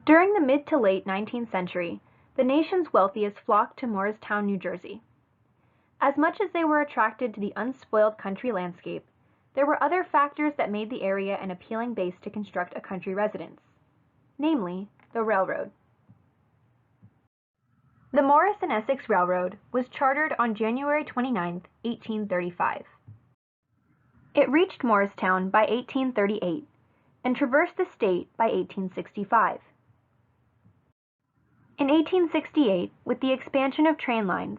During the mid to late 19th century, the nation's wealthiest flocked to Morristown, New Jersey. As much as they were attracted to the unspoiled country landscape, there were other factors that made the area an appealing base to construct a country residence, namely the railroad. The Morris and Essex Railroad was chartered on January 29, 1835. It reached Morristown by 1838 and traversed the state by 1865. In 1868, with the expansion of train lines,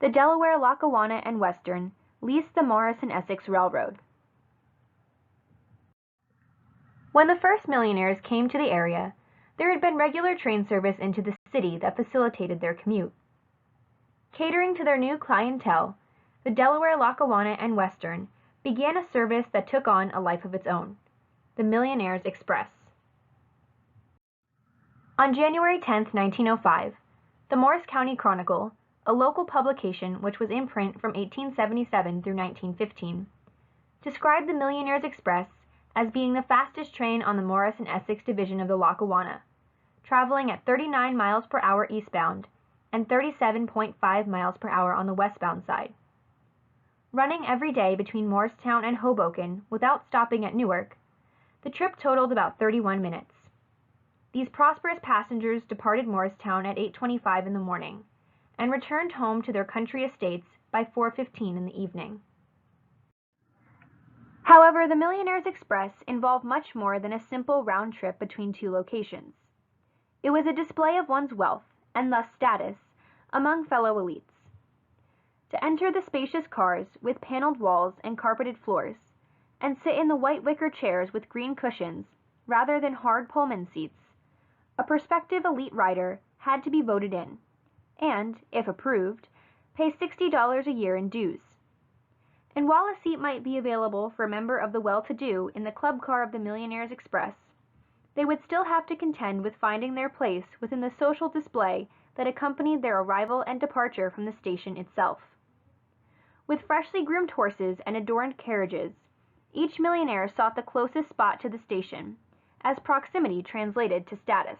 the Delaware, Lackawanna, and Western leased the Morris and Essex Railroad. When the first millionaires came to the area, there had been regular train service into the city that facilitated their commute. Catering to their new clientele, the Delaware, Lackawanna, and Western began a service that took on a life of its own, the Millionaires Express. On January 10, 1905, the Morris County Chronicle, a local publication which was in print from 1877 through 1915, described the Millionaires Express as being the fastest train on the Morris and Essex division of the Lackawanna, traveling at 39 miles per hour eastbound and 37.5 miles per hour on the westbound side. Running every day between Morristown and Hoboken without stopping at Newark, the trip totaled about 31 minutes. These prosperous passengers departed Morristown at 8:25 in the morning and returned home to their country estates by 4:15 in the evening. However, the Millionaires Express involved much more than a simple round trip between two locations. It was a display of one's wealth, and thus status, among fellow elites. To enter the spacious cars with paneled walls and carpeted floors, and sit in the white wicker chairs with green cushions, rather than hard Pullman seats, a prospective elite rider had to be voted in, and, if approved, pay $60 a year in dues. And while a seat might be available for a member of the well-to-do in the club car of the Millionaires Express, they would still have to contend with finding their place within the social display that accompanied their arrival and departure from the station itself. With freshly groomed horses and adorned carriages, each millionaire sought the closest spot to the station, as proximity translated to status.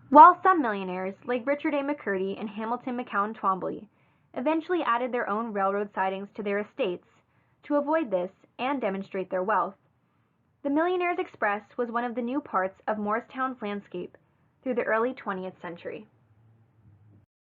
While some millionaires, like Richard A. McCurdy and Hamilton McCown Twombly, eventually added their own railroad sidings to their estates to avoid this and demonstrate their wealth, the Millionaires Express was one of the new parts of Morristown's landscape through the early 20th century.